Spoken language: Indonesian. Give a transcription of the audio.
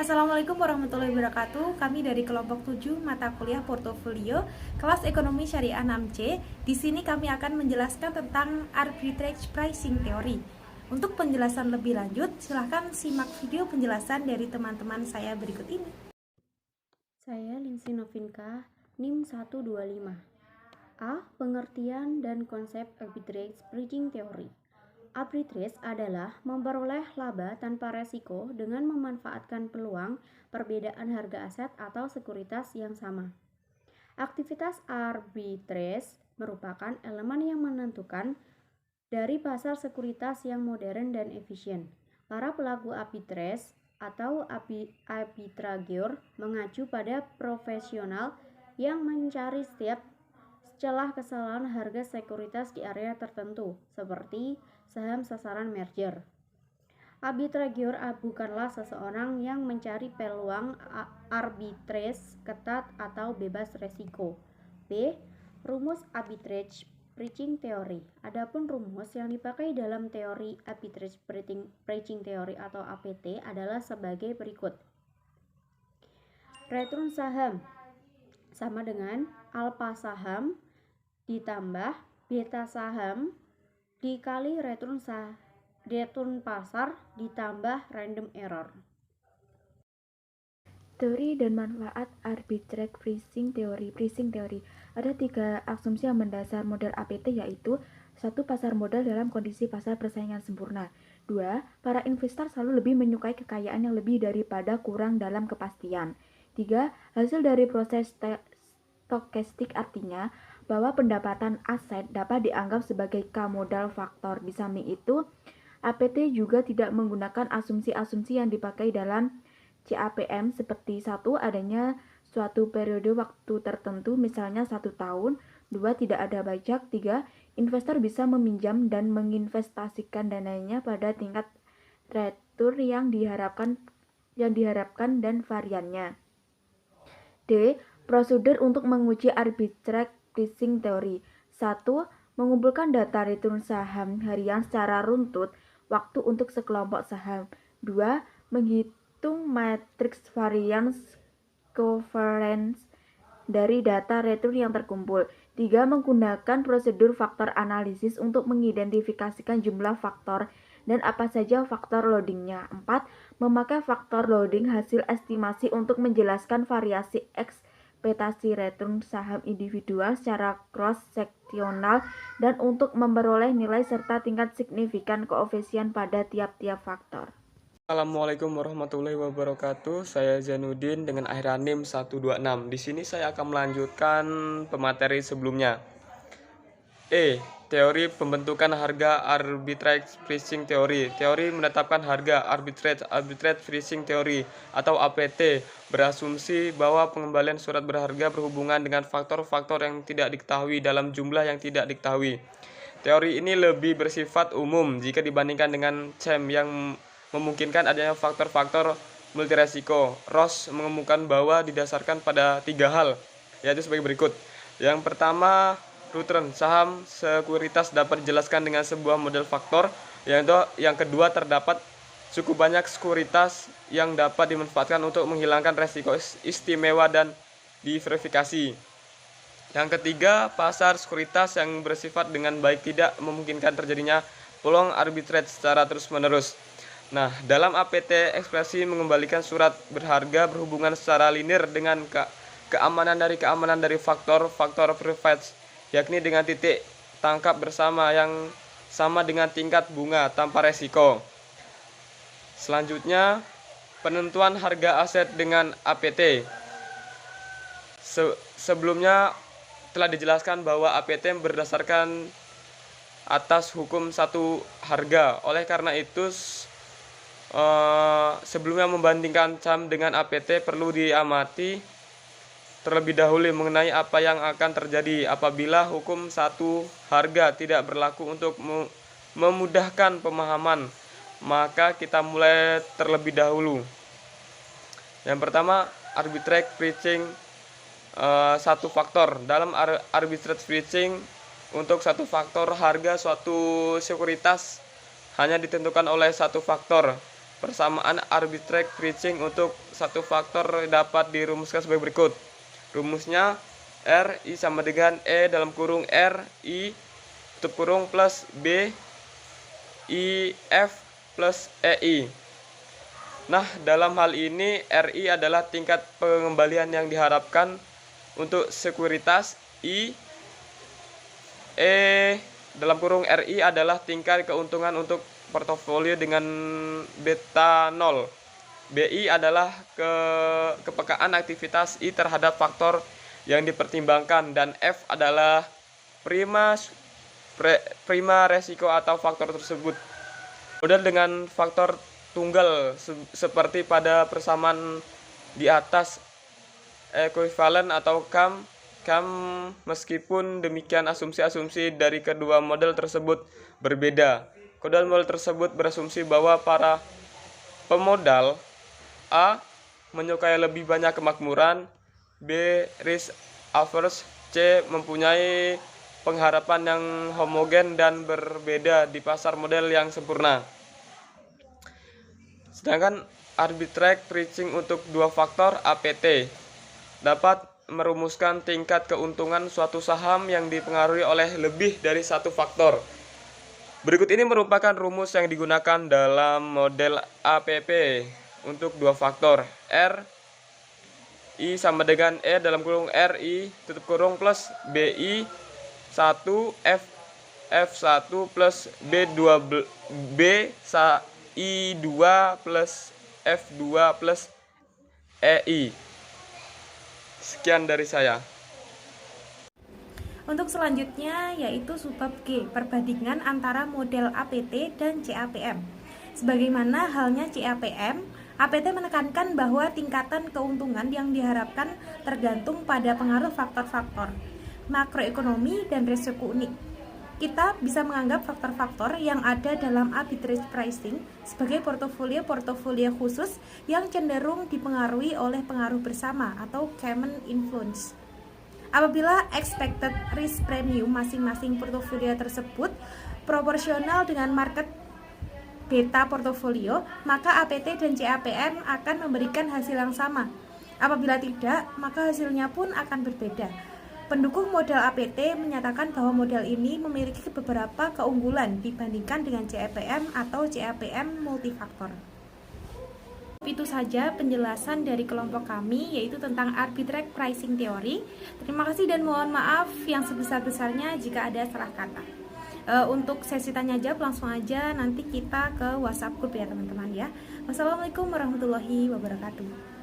Assalamualaikum warahmatullahi wabarakatuh. Kami dari kelompok 7 mata kuliah portofolio kelas Ekonomi Syariah 6C. Di sini kami akan menjelaskan tentang arbitrage pricing theory. Untuk penjelasan lebih lanjut, silahkan simak video penjelasan dari teman-teman saya berikut ini. Saya Lindsay Novinka, NIM 125. A. Pengertian dan konsep arbitrage pricing theory. Arbitrage adalah memperoleh laba tanpa resiko dengan memanfaatkan peluang perbedaan harga aset atau sekuritas yang sama. Aktivitas arbitrage merupakan elemen yang menentukan dari pasar sekuritas yang modern dan efisien. Para pelaku arbitrage atau arbitrageur mengacu pada profesional yang mencari setiap celah kesalahan harga sekuritas di area tertentu, seperti saham sasaran merger. Arbitrageur bukanlah seseorang yang mencari peluang arbitrage ketat atau bebas resiko. B. Rumus arbitrage pricing theory. Adapun rumus yang dipakai dalam teori arbitrage pricing theory atau APT adalah sebagai berikut. Return saham sama dengan alpha saham ditambah beta saham dikali return pasar ditambah random error. Teori dan manfaat arbitrage pricing theory. Ada 3 asumsi yang mendasar model APT, yaitu 1. Pasar modal dalam kondisi pasar persaingan sempurna. 2. Para investor selalu lebih menyukai kekayaan yang lebih daripada kurang dalam kepastian. 3. Hasil dari proses stokastik, artinya bahwa pendapatan aset dapat dianggap sebagai K-modal faktor. Di samping itu, APT juga tidak menggunakan asumsi-asumsi yang dipakai dalam CAPM seperti 1. Adanya suatu periode waktu tertentu, misalnya 1 tahun. 2. Tidak ada pajak. 3. Investor bisa meminjam dan menginvestasikan dananya pada tingkat return yang diharapkan dan variannya. D. Prosedur untuk menguji arbitrage pricing theory. 1. Mengumpulkan data return saham harian secara runtut waktu untuk sekelompok saham. 2. Menghitung matriks variance covariance dari data return yang terkumpul. 3. Menggunakan prosedur faktor analisis untuk mengidentifikasikan jumlah faktor dan apa saja faktor loadingnya. 4. Memakai faktor loading hasil estimasi untuk menjelaskan variasi ekspektasi return saham individual secara cross-seksional dan untuk memperoleh nilai serta tingkat signifikan koefisien pada tiap-tiap faktor. Assalamualaikum warahmatullahi wabarakatuh. Saya Zainuddin dengan akhiran NIM 126. Di sini saya akan melanjutkan pemateri sebelumnya. Teori pembentukan harga arbitrage pricing theory. Teori menetapkan harga arbitrage pricing theory atau APT berasumsi bahwa pengembalian surat berharga berhubungan dengan faktor-faktor yang tidak diketahui dalam jumlah yang tidak diketahui. Teori ini lebih bersifat umum jika dibandingkan dengan CEM yang memungkinkan adanya faktor-faktor multiresiko. Ross mengemukakan bahwa didasarkan pada 3 hal, yaitu sebagai berikut. Yang pertama, return saham sekuritas dapat dijelaskan dengan sebuah model faktor. Yang kedua, terdapat cukup banyak sekuritas yang dapat dimanfaatkan untuk menghilangkan resiko istimewa dan diverifikasi. Yang ketiga, pasar sekuritas yang bersifat dengan baik tidak memungkinkan terjadinya peluang arbitrage secara terus-menerus. Nah, dalam APT, ekspresi mengembalikan surat berharga berhubungan secara linear dengan keamanan dari faktor-faktor privilege, yakni dengan titik tangkap bersama yang sama dengan tingkat bunga tanpa resiko. Selanjutnya, penentuan harga aset dengan APT. Sebelumnya telah dijelaskan bahwa APT berdasarkan atas hukum satu harga. Oleh karena itu, sebelumnya membandingkan CAM dengan APT perlu diamati terlebih dahulu mengenai apa yang akan terjadi apabila hukum satu harga tidak berlaku. Untuk memudahkan pemahaman, maka kita mulai terlebih dahulu. Yang pertama, arbitrage pricing satu faktor. Dalam arbitrage pricing, untuk satu faktor harga suatu sekuritas hanya ditentukan oleh satu faktor, Persamaan arbitrage pricing untuk satu faktor dapat dirumuskan sebagai berikut. Rumusnya R I sama dengan E dalam kurung R I tutup kurung plus B I F plus EI. Nah, dalam hal ini RI adalah tingkat pengembalian yang diharapkan untuk sekuritas, I E dalam kurung RI adalah tingkat keuntungan untuk portofolio dengan beta 0. BI adalah kepekaan aktivitas I terhadap faktor yang dipertimbangkan, dan F adalah prima resiko atau faktor tersebut. Model dengan faktor tunggal seperti pada persamaan di atas ekuivalen atau CAM. Meskipun demikian asumsi-asumsi dari kedua model tersebut berbeda. Kedua model tersebut berasumsi bahwa para pemodal A menyukai lebih banyak kemakmuran, B risk averse, C mempunyai pengharapan yang homogen dan berbeda di pasar model yang sempurna. Sedangkan arbitrage pricing untuk dua faktor APT dapat merumuskan tingkat keuntungan suatu saham yang dipengaruhi oleh lebih dari satu faktor. Berikut ini merupakan rumus yang digunakan dalam model APP untuk dua faktor R I sama dengan E dalam kurung R I tutup kurung plus BI 1 F1 plus B2 I2 plus F2 plus EI. Sekian dari saya. Untuk selanjutnya yaitu subbab G, perbandingan antara model APT dan CAPM. Sebagaimana halnya CAPM, APT menekankan bahwa tingkatan keuntungan yang diharapkan tergantung pada pengaruh faktor-faktor makroekonomi dan risiko unik. Kita bisa menganggap faktor-faktor yang ada dalam arbitrage pricing sebagai portofolio khusus yang cenderung dipengaruhi oleh pengaruh bersama atau common influence. Apabila expected risk premium masing-masing portofolio tersebut proporsional dengan market beta portofolio, maka APT dan CAPM akan memberikan hasil yang sama. Apabila tidak, maka hasilnya pun akan berbeda. Pendukung model APT menyatakan bahwa model ini memiliki beberapa keunggulan dibandingkan dengan CAPM atau CAPM multifaktor. Itu saja penjelasan dari kelompok kami, yaitu tentang arbitrage pricing theory. Terima kasih dan mohon maaf yang sebesar-besarnya jika ada salah kata. Untuk sesi tanya jawab langsung aja nanti kita ke WhatsApp group ya teman-teman ya. Wassalamualaikum warahmatullahi wabarakatuh.